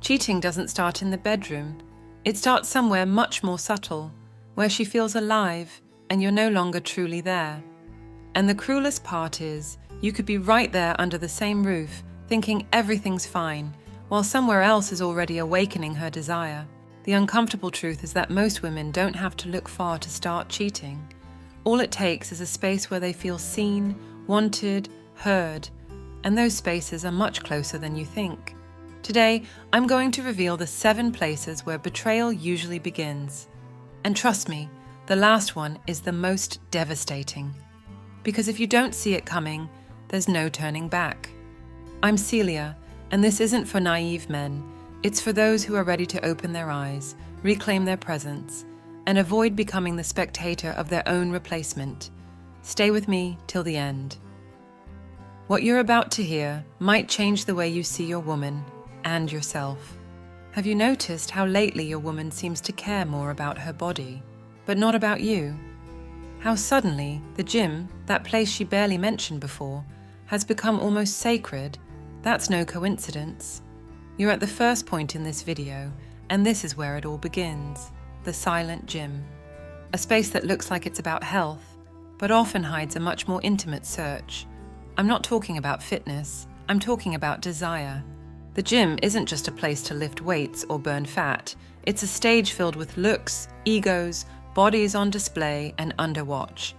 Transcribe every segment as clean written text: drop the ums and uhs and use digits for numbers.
Cheating doesn't start in the bedroom. It starts somewhere much more subtle, where she feels alive and you're no longer truly there. And the cruelest part is, you could be right there under the same roof, thinking everything's fine, while somewhere else is already awakening her desire. The uncomfortable truth is that most women don't have to look far to start cheating. All it takes is a space where they feel seen, wanted, heard, and those spaces are much closer than you think. Today, I'm going to reveal the 7 places where betrayal usually begins. And trust me, the last one is the most devastating. Because if you don't see it coming, there's no turning back. I'm Celia, and this isn't for naive men. It's for those who are ready to open their eyes, reclaim their presence, and avoid becoming the spectator of their own replacement. Stay with me till the end. What you're about to hear might change the way you see your woman and yourself. Have you noticed how lately your woman seems to care more about her body, but not about you? How suddenly the gym, that place she barely mentioned before, has become almost sacred? That's no coincidence. You're at the first point in this video, and this is where it all begins. The silent gym. A space that looks like it's about health, but often hides a much more intimate search. I'm not talking about fitness, I'm talking about desire. The gym isn't just a place to lift weights or burn fat. It's a stage filled with looks, egos, bodies on display and under watch.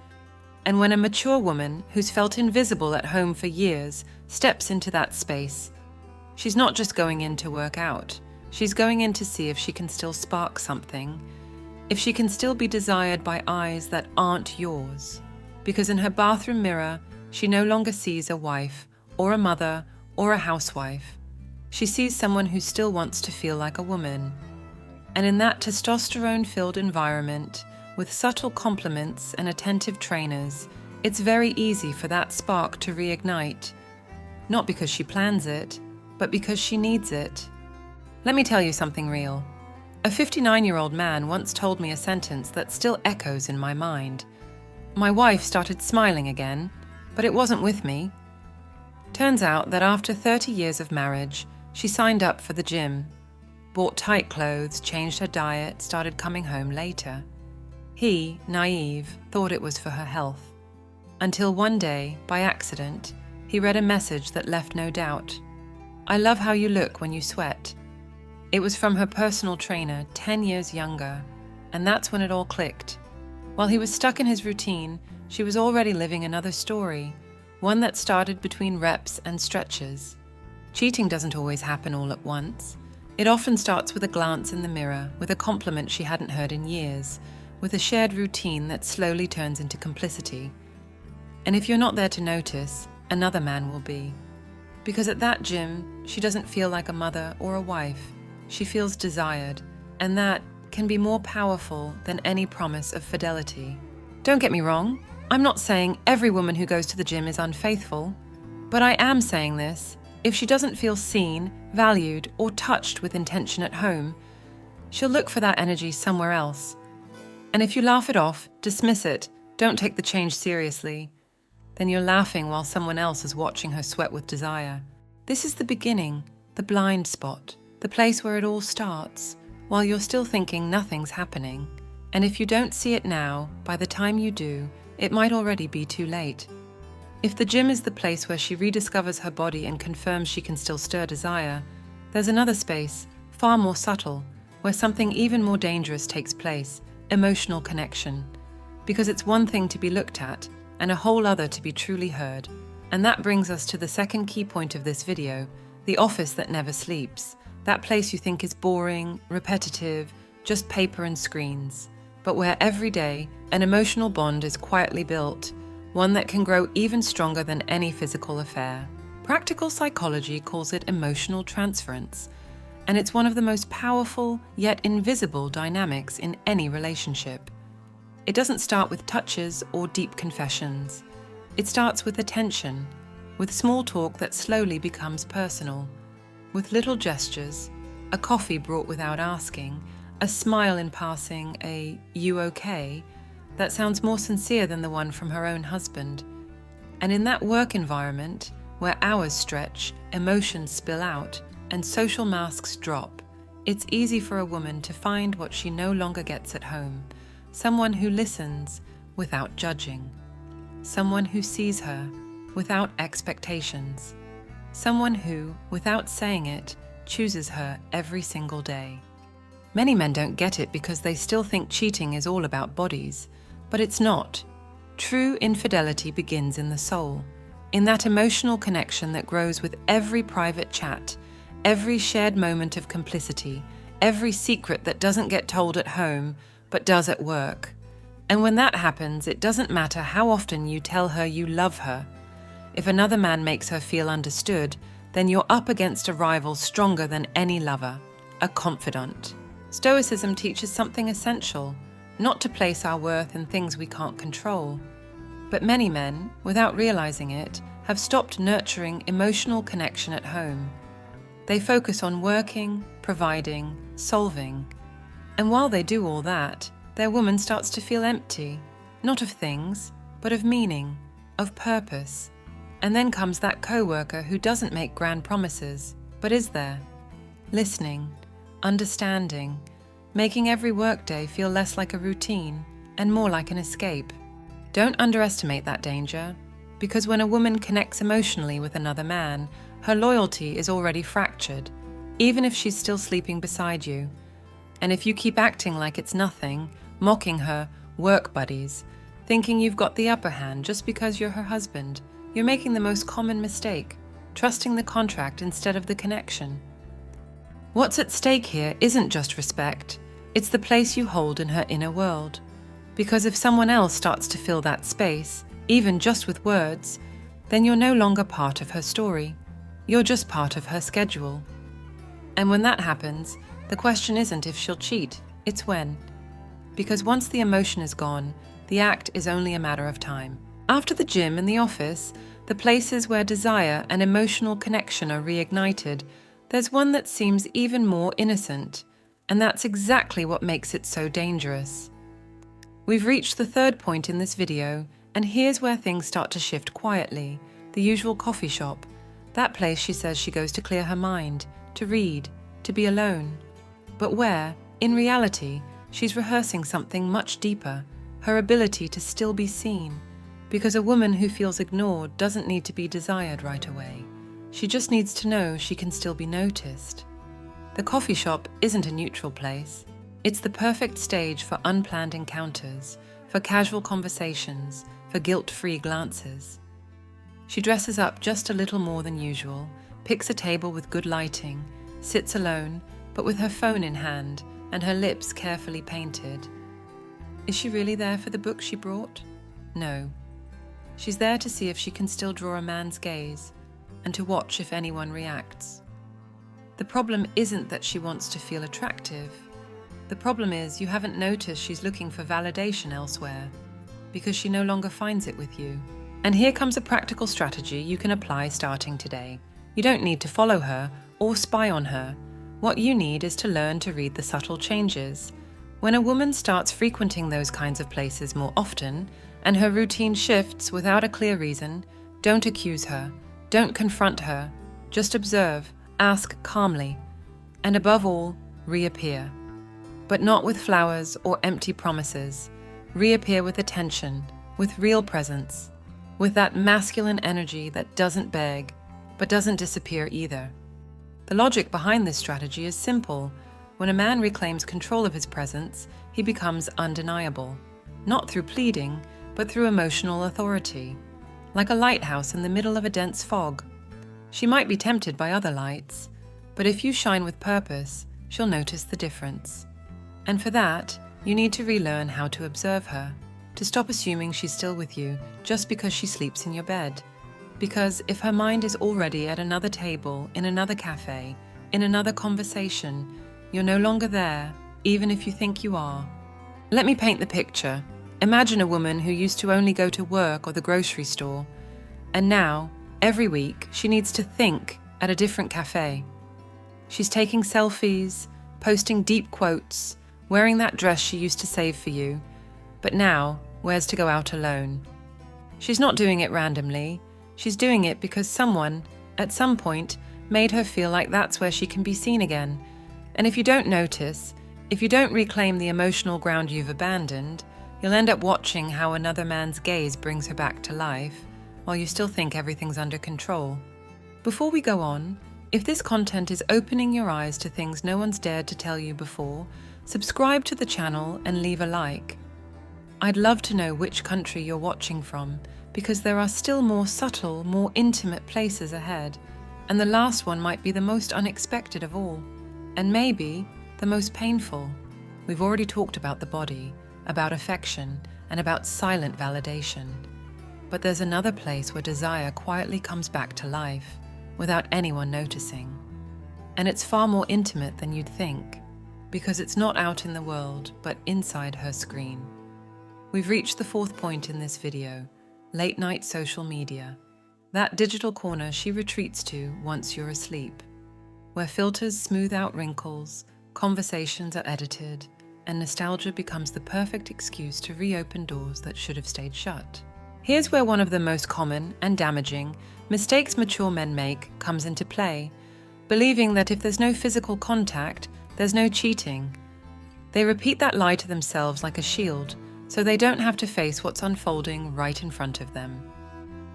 And when a mature woman who's felt invisible at home for years steps into that space, she's not just going in to work out. She's going in to see if she can still spark something, if she can still be desired by eyes that aren't yours. Because in her bathroom mirror, she no longer sees a wife, or a mother, or a housewife. She sees someone who still wants to feel like a woman. And in that testosterone-filled environment, with subtle compliments and attentive trainers, it's very easy for that spark to reignite. Not because she plans it, but because she needs it. Let me tell you something real. A 59-year-old man once told me a sentence that still echoes in my mind. My wife started smiling again, but it wasn't with me. Turns out that after 30 years of marriage, she signed up for the gym, bought tight clothes, changed her diet, started coming home later. He, naive, thought it was for her health. Until one day, by accident, he read a message that left no doubt. "I love how you look when you sweat." It was from her personal trainer, 10 years younger, and that's when it all clicked. While he was stuck in his routine, she was already living another story, one that started between reps and stretches. Cheating doesn't always happen all at once. It often starts with a glance in the mirror, with a compliment she hadn't heard in years, with a shared routine that slowly turns into complicity. And if you're not there to notice, another man will be. Because at that gym, she doesn't feel like a mother or a wife. She feels desired, and that can be more powerful than any promise of fidelity. Don't get me wrong, I'm not saying every woman who goes to the gym is unfaithful, but I am saying this: if she doesn't feel seen, valued, or touched with intention at home, she'll look for that energy somewhere else. And if you laugh it off, dismiss it, don't take the change seriously, then you're laughing while someone else is watching her sweat with desire. This is the beginning, the blind spot, the place where it all starts, while you're still thinking nothing's happening. And if you don't see it now, by the time you do, it might already be too late. If the gym is the place where she rediscovers her body and confirms she can still stir desire, there's another space, far more subtle, where something even more dangerous takes place: emotional connection. Because it's one thing to be looked at, and a whole other to be truly heard. And that brings us to the second key point of this video: the office that never sleeps. That place you think is boring, repetitive, just paper and screens, but where every day an emotional bond is quietly built, one that can grow even stronger than any physical affair. Practical psychology calls it emotional transference, and it's one of the most powerful yet invisible dynamics in any relationship. It doesn't start with touches or deep confessions. It starts with attention, with small talk that slowly becomes personal, with little gestures, a coffee brought without asking, a smile in passing, a "you okay?" that sounds more sincere than the one from her own husband. And in that work environment, where hours stretch, emotions spill out, and social masks drop, It's easy for a woman to find what she no longer gets at home, someone who listens without judging, someone who sees her without expectations, someone who, without saying it, chooses her every single day. Many men don't get it because they still think cheating is all about bodies, but it's not. True infidelity begins in the soul, in that emotional connection that grows with every private chat, every shared moment of complicity, every secret that doesn't get told at home but does at work. And when that happens, it doesn't matter how often you tell her you love her. If another man makes her feel understood, then you're up against a rival stronger than any lover, a confidant. Stoicism teaches something essential, not to place our worth in things we can't control. But many men, without realizing it, have stopped nurturing emotional connection at home. They focus on working, providing, solving. And while they do all that, their woman starts to feel empty, not of things, but of meaning, of purpose. And then comes that co-worker who doesn't make grand promises, but is there, listening, understanding, making every workday feel less like a routine and more like an escape. Don't underestimate that danger, because when a woman connects emotionally with another man, her loyalty is already fractured, even if she's still sleeping beside you. And if you keep acting like it's nothing, mocking her work buddies, thinking you've got the upper hand just because you're her husband, you're making the most common mistake, trusting the contract instead of the connection. What's at stake here isn't just respect, it's the place you hold in her inner world. Because if someone else starts to fill that space, even just with words, then you're no longer part of her story. You're just part of her schedule. And when that happens, the question isn't if she'll cheat, it's when. Because once the emotion is gone, the act is only a matter of time. After the gym and the office, the places where desire and emotional connection are reignited, there's one that seems even more innocent, and that's exactly what makes it so dangerous. We've reached the third point in this video, and here's where things start to shift quietly. The usual coffee shop, that place she says she goes to clear her mind, to read, to be alone. But where, in reality, she's rehearsing something much deeper, her ability to still be seen. Because a woman who feels ignored doesn't need to be desired right away. She just needs to know she can still be noticed. The coffee shop isn't a neutral place. It's the perfect stage for unplanned encounters, for casual conversations, for guilt-free glances. She dresses up just a little more than usual, picks a table with good lighting, sits alone, but with her phone in hand and her lips carefully painted. Is she really there for the book she brought? No. She's there to see if she can still draw a man's gaze, and to watch if anyone reacts. The problem isn't that she wants to feel attractive. The problem is you haven't noticed she's looking for validation elsewhere, because she no longer finds it with you. And here comes a practical strategy you can apply starting today. You don't need to follow her or spy on her. What you need is to learn to read the subtle changes. When a woman starts frequenting those kinds of places more often, and her routine shifts without a clear reason, don't accuse her, don't confront her, just observe, ask calmly, and above all, reappear. But not with flowers or empty promises. Reappear with attention, with real presence, with that masculine energy that doesn't beg, but doesn't disappear either. The logic behind this strategy is simple. When a man reclaims control of his presence, he becomes undeniable, not through pleading, but through emotional authority, like a lighthouse in the middle of a dense fog. She might be tempted by other lights, but if you shine with purpose, she'll notice the difference. And for that, you need to relearn how to observe her, to stop assuming she's still with you just because she sleeps in your bed. Because if her mind is already at another table, in another cafe, in another conversation, you're no longer there, even if you think you are. Let me paint the picture. Imagine a woman who used to only go to work or the grocery store, and now, every week, she needs to think at a different cafe. She's taking selfies, posting deep quotes, wearing that dress she used to save for you, but now wears to go out alone. She's not doing it randomly. She's doing it because someone, at some point, made her feel like that's where she can be seen again. And if you don't notice, if you don't reclaim the emotional ground you've abandoned, you'll end up watching how another man's gaze brings her back to life, while you still think everything's under control. Before we go on, if this content is opening your eyes to things no one's dared to tell you before, subscribe to the channel and leave a like. I'd love to know which country you're watching from, because there are still more subtle, more intimate places ahead, and the last one might be the most unexpected of all, and maybe the most painful. We've already talked about the body, about affection, and about silent validation. But there's another place where desire quietly comes back to life, without anyone noticing. And it's far more intimate than you'd think, because it's not out in the world, but inside her screen. We've reached the fourth point in this video, late-night social media, that digital corner she retreats to once you're asleep, where filters smooth out wrinkles, conversations are edited, and nostalgia becomes the perfect excuse to reopen doors that should have stayed shut. Here's where one of the most common and damaging mistakes mature men make comes into play, believing that if there's no physical contact, there's no cheating. They repeat that lie to themselves like a shield, so they don't have to face what's unfolding right in front of them.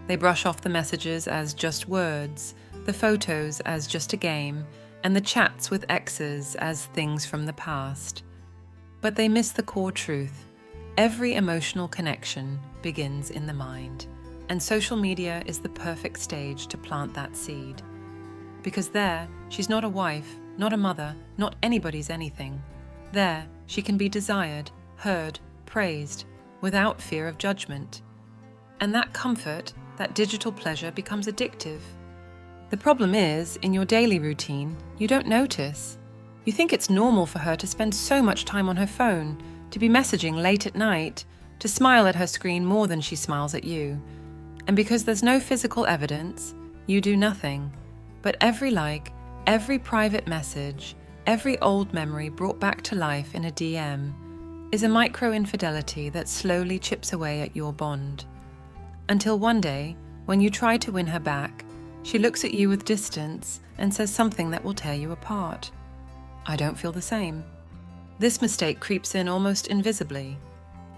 They brush off the messages as just words, the photos as just a game, and the chats with exes as things from the past. But they miss the core truth. Every emotional connection begins in the mind, and social media is the perfect stage to plant that seed. Because there, she's not a wife, not a mother, not anybody's anything. There, she can be desired, heard, praised, without fear of judgment. And that comfort, that digital pleasure becomes addictive. The problem is, in your daily routine, you don't notice. You think it's normal for her to spend so much time on her phone, to be messaging late at night, to smile at her screen more than she smiles at you. And because there's no physical evidence, you do nothing. But every like, every private message, every old memory brought back to life in a DM is a micro-infidelity that slowly chips away at your bond. Until one day, when you try to win her back, she looks at you with distance and says something that will tear you apart. I don't feel the same. This mistake creeps in almost invisibly.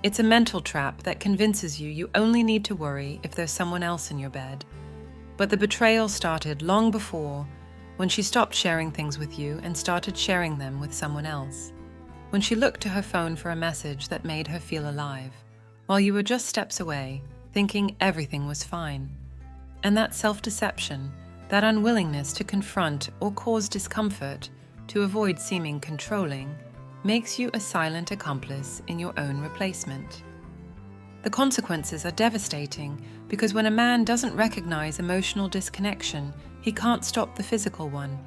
It's a mental trap that convinces you only need to worry if there's someone else in your bed. But the betrayal started long before, when she stopped sharing things with you and started sharing them with someone else. When she looked to her phone for a message that made her feel alive, while you were just steps away, thinking everything was fine. And that self-deception, that unwillingness to confront or cause discomfort, to avoid seeming controlling, makes you a silent accomplice in your own replacement. The consequences are devastating because when a man doesn't recognize emotional disconnection, he can't stop the physical one.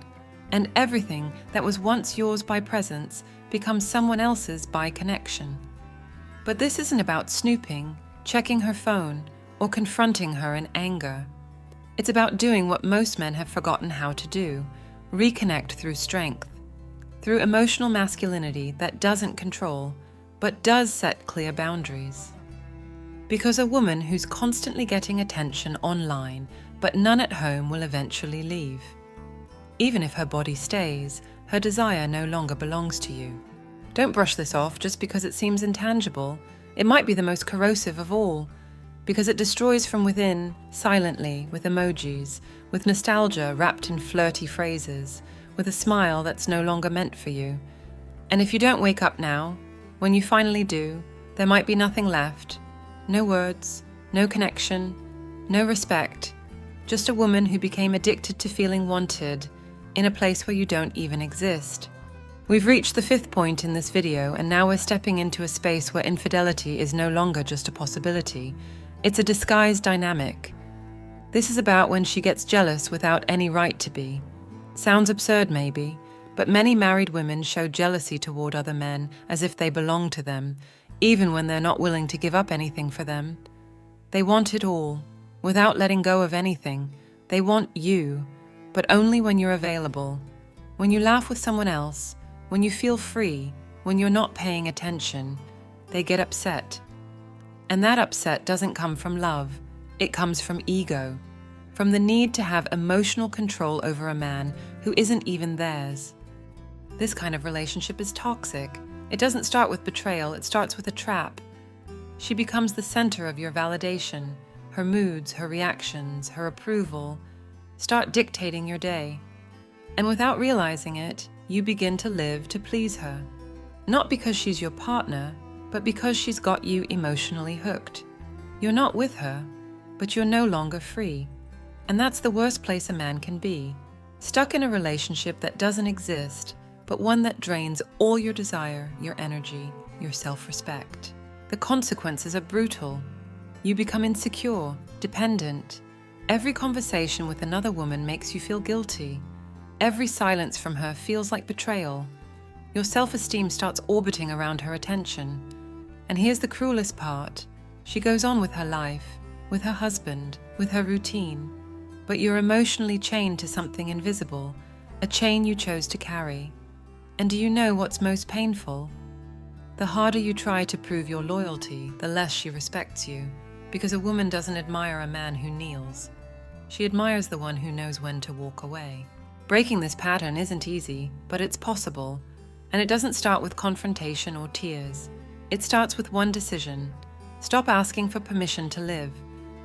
And everything that was once yours by presence becomes someone else's by connection. But this isn't about snooping, checking her phone, or confronting her in anger. It's about doing what most men have forgotten how to do, reconnect through strength, through emotional masculinity that doesn't control, but does set clear boundaries. Because a woman who's constantly getting attention online, but none at home, will eventually leave. Even if her body stays, her desire no longer belongs to you. Don't brush this off just because it seems intangible. It might be the most corrosive of all, because it destroys from within, silently, with emojis, with nostalgia wrapped in flirty phrases, with a smile that's no longer meant for you. And if you don't wake up now, when you finally do, there might be nothing left. No words, no connection, no respect. Just a woman who became addicted to feeling wanted, in a place where you don't even exist. We've reached the fifth point in this video, and now we're stepping into a space where infidelity is no longer just a possibility. It's a disguised dynamic. This is about when she gets jealous without any right to be. Sounds absurd maybe, but many married women show jealousy toward other men as if they belong to them, even when they're not willing to give up anything for them. They want it all, without letting go of anything. They want you, but only when you're available. When you laugh with someone else, when you feel free, when you're not paying attention, they get upset. And that upset doesn't come from love, it comes from ego, from the need to have emotional control over a man who isn't even theirs. This kind of relationship is toxic. It doesn't start with betrayal, it starts with a trap. She becomes the center of your validation. Her moods, her reactions, her approval start dictating your day. And without realizing it, you begin to live to please her. Not because she's your partner, but because she's got you emotionally hooked. You're not with her, but you're no longer free. And that's the worst place a man can be. Stuck in a relationship that doesn't exist, but one that drains all your desire, your energy, your self-respect. The consequences are brutal. You become insecure, dependent. Every conversation with another woman makes you feel guilty. Every silence from her feels like betrayal. Your self-esteem starts orbiting around her attention. And here's the cruelest part. She goes on with her life, with her husband, with her routine. But you're emotionally chained to something invisible, a chain you chose to carry. And do you know what's most painful? The harder you try to prove your loyalty, the less she respects you, because a woman doesn't admire a man who kneels. She admires the one who knows when to walk away. Breaking this pattern isn't easy, but it's possible. And it doesn't start with confrontation or tears. It starts with one decision. Stop asking for permission to live.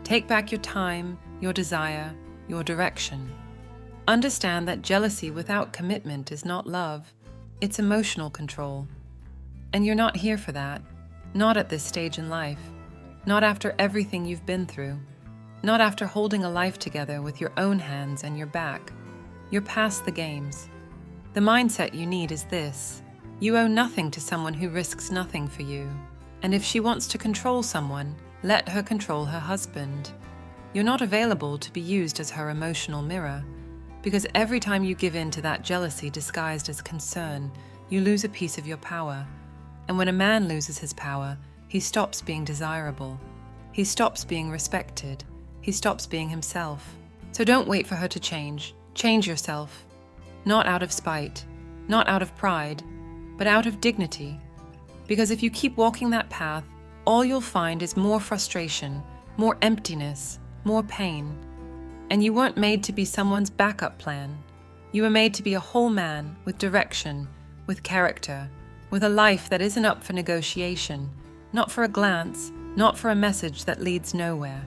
Take back your time, your desire, your direction. Understand that jealousy without commitment is not love. It's emotional control. And you're not here for that. Not at this stage in life. Not after everything you've been through. Not after holding a life together with your own hands and your back. You're past the games. The mindset you need is this. You owe nothing to someone who risks nothing for you. And if she wants to control someone, let her control her husband. You're not available to be used as her emotional mirror, because every time you give in to that jealousy disguised as concern, you lose a piece of your power. And when a man loses his power, he stops being desirable. He stops being respected. He stops being himself. So don't wait for her to change. Change yourself. Not out of spite, not out of pride, but out of dignity. Because if you keep walking that path, all you'll find is more frustration, more emptiness, more pain. And you weren't made to be someone's backup plan. You were made to be a whole man with direction, with character, with a life that isn't up for negotiation, not for a glance, not for a message that leads nowhere.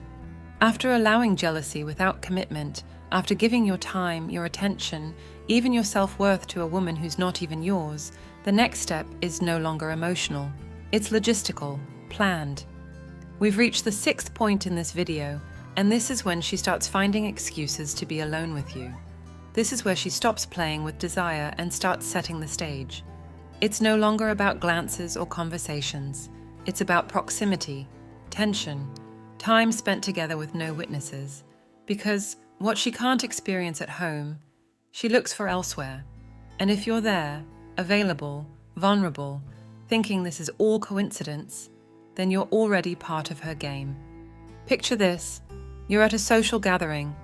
After allowing jealousy without commitment, after giving your time, your attention, even your self-worth to a woman who's not even yours, the next step is no longer emotional. It's logistical, planned. We've reached the 6th point in this video, and this is when she starts finding excuses to be alone with you. This is where she stops playing with desire and starts setting the stage. It's no longer about glances or conversations. It's about proximity, tension, time spent together with no witnesses. Because what she can't experience at home, she looks for elsewhere. And if you're there, available, vulnerable, thinking this is all coincidence, then you're already part of her game. Picture this. You're at a social gathering.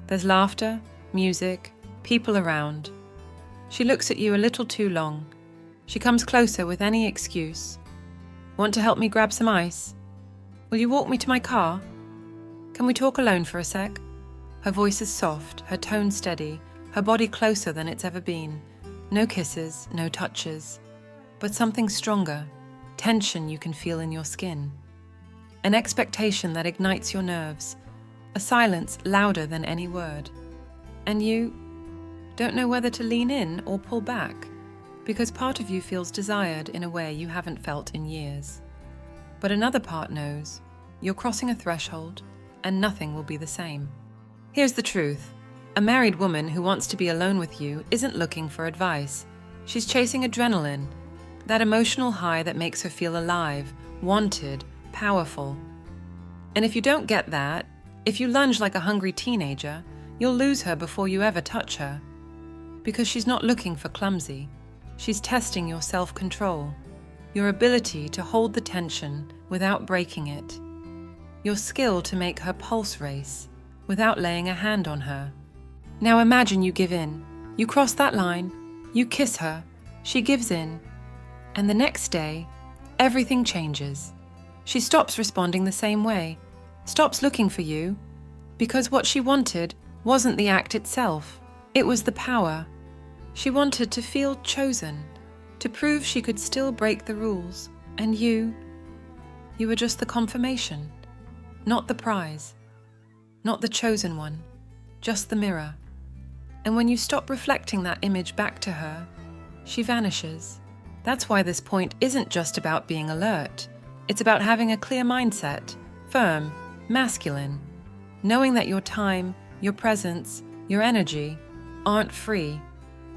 There's laughter, music, people around. She looks at you a little too long. She comes closer with any excuse. Want to help me grab some ice? Will you walk me to my car? Can we talk alone for a sec? Her voice is soft, her tone steady, her body closer than it's ever been. No kisses, no touches, but something stronger, tension you can feel in your skin. An expectation that ignites your nerves, a silence louder than any word. And you don't know whether to lean in or pull back, because part of you feels desired in a way you haven't felt in years. But another part knows you're crossing a threshold and nothing will be the same. Here's the truth. A married woman who wants to be alone with you isn't looking for advice. She's chasing adrenaline, that emotional high that makes her feel alive, wanted, powerful. And if you don't get that, if you lunge like a hungry teenager, you'll lose her before you ever touch her. Because she's not looking for clumsy. She's testing your self-control, your ability to hold the tension without breaking it, your skill to make her pulse race without laying a hand on her. Now imagine you give in. You cross that line, you kiss her, she gives in, and the next day, everything changes. She stops responding the same way, stops looking for you, because what she wanted wasn't the act itself, it was the power. She wanted to feel chosen, to prove she could still break the rules, and you were just the confirmation, not the prize, not the chosen one, just the mirror. And when you stop reflecting that image back to her, she vanishes. That's why this point isn't just about being alert. It's about having a clear mindset, firm, masculine, knowing that your time, your presence, your energy aren't free,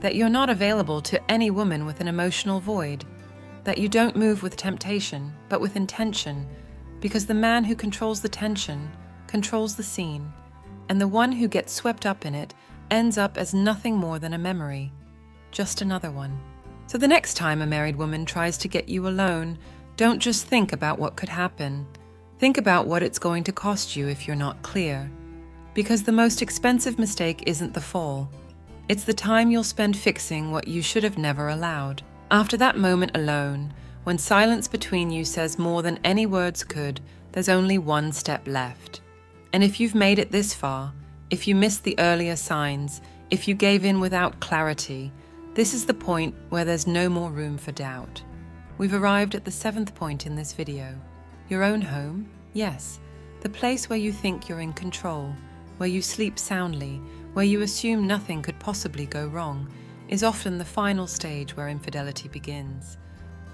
that you're not available to any woman with an emotional void, that you don't move with temptation, but with intention, because the man who controls the tension controls the scene, and the one who gets swept up in it ends up as nothing more than a memory, just another one. So the next time a married woman tries to get you alone, don't just think about what could happen. Think about what it's going to cost you if you're not clear. Because the most expensive mistake isn't the fall. It's the time you'll spend fixing what you should have never allowed. After that moment alone, when silence between you says more than any words could, there's only one step left. And if you've made it this far, if you missed the earlier signs, if you gave in without clarity, this is the point where there's no more room for doubt. We've arrived at the 7th point in this video. Your own home, yes, the place where you think you're in control, where you sleep soundly, where you assume nothing could possibly go wrong, is often the final stage where infidelity begins.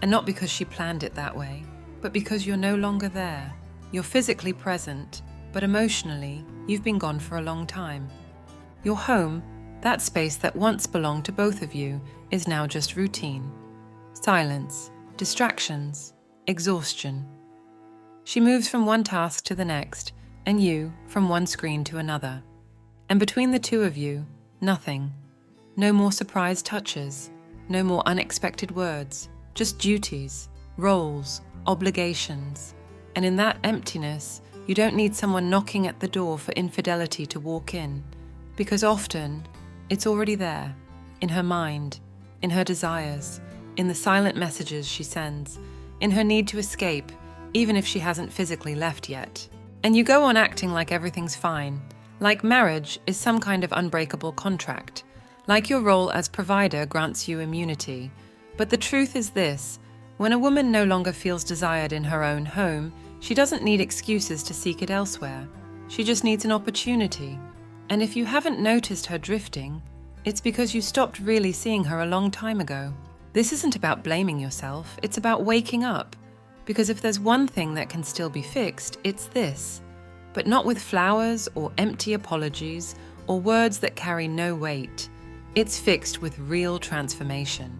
And not because she planned it that way, but because you're no longer there. You're physically present, but emotionally, you've been gone for a long time. Your home, that space that once belonged to both of you, is now just routine. Silence, distractions, exhaustion. She moves from one task to the next, and you from one screen to another. And between the two of you, nothing. No more surprise touches, no more unexpected words, just duties, roles, obligations. And in that emptiness, you don't need someone knocking at the door for infidelity to walk in, because often it's already there, in her mind, in her desires, in the silent messages she sends, in her need to escape, even if she hasn't physically left yet. And you go on acting like everything's fine, like marriage is some kind of unbreakable contract, like your role as provider grants you immunity. But the truth is this: when a woman no longer feels desired in her own home, she doesn't need excuses to seek it elsewhere. She just needs an opportunity. And if you haven't noticed her drifting, it's because you stopped really seeing her a long time ago. This isn't about blaming yourself, it's about waking up. Because if there's one thing that can still be fixed, it's this. But not with flowers or empty apologies or words that carry no weight. It's fixed with real transformation.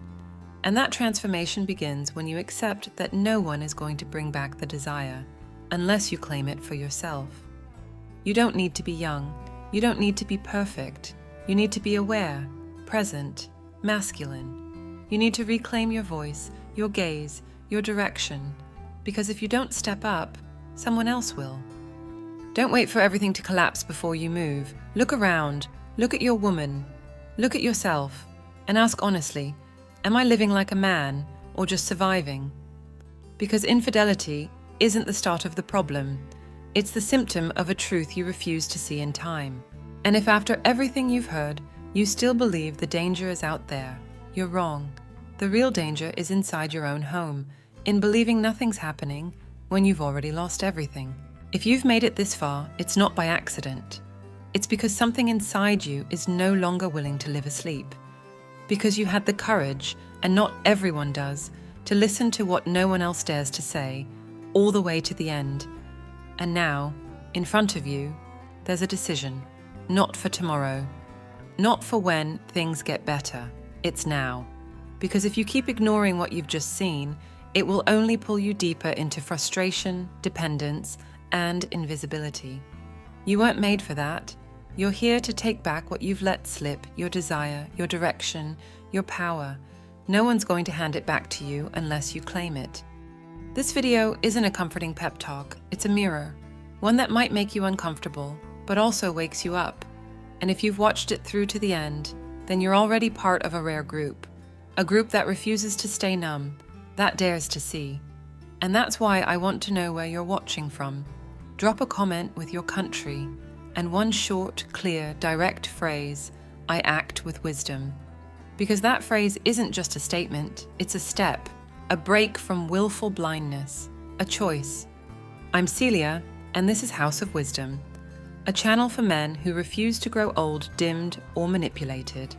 And that transformation begins when you accept that no one is going to bring back the desire, unless you claim it for yourself. You don't need to be young. You don't need to be perfect. You need to be aware, present, masculine. You need to reclaim your voice, your gaze, your direction. Because if you don't step up, someone else will. Don't wait for everything to collapse before you move. Look around, look at your woman, look at yourself, and ask honestly, am I living like a man or just surviving? Because infidelity isn't the start of the problem. It's the symptom of a truth you refuse to see in time. And if after everything you've heard, you still believe the danger is out there, you're wrong. The real danger is inside your own home, in believing nothing's happening when you've already lost everything. If you've made it this far, it's not by accident. It's because something inside you is no longer willing to live asleep. Because you had the courage, and not everyone does, to listen to what no one else dares to say, all the way to the end. And now, in front of you, there's a decision. Not for tomorrow. Not for when things get better. It's now. Because if you keep ignoring what you've just seen, it will only pull you deeper into frustration, dependence, and invisibility. You weren't made for that. You're here to take back what you've let slip, your desire, your direction, your power. No one's going to hand it back to you unless you claim it. This video isn't a comforting pep talk, it's a mirror. One that might make you uncomfortable, but also wakes you up. And if you've watched it through to the end, then you're already part of a rare group. A group that refuses to stay numb, that dares to see. And that's why I want to know where you're watching from. Drop a comment with your country, and one short, clear, direct phrase, I act with wisdom. Because that phrase isn't just a statement, it's a step, a break from willful blindness, a choice. I'm Celia, and this is House of Wisdom, a channel for men who refuse to grow old, dimmed, or manipulated.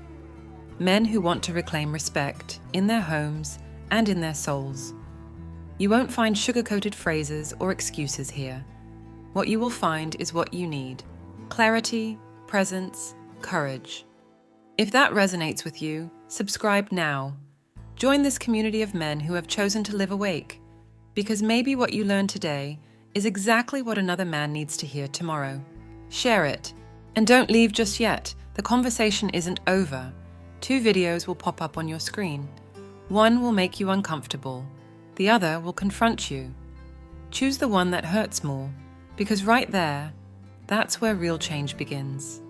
Men who want to reclaim respect in their homes and in their souls. You won't find sugar-coated phrases or excuses here. What you will find is what you need: clarity, presence, courage. If that resonates with you, subscribe now. Join this community of men who have chosen to live awake, because maybe what you learn today is exactly what another man needs to hear tomorrow. Share it. And don't leave just yet. The conversation isn't over. 2 videos will pop up on your screen. One will make you uncomfortable. The other will confront you. Choose the one that hurts more, because right there, that's where real change begins.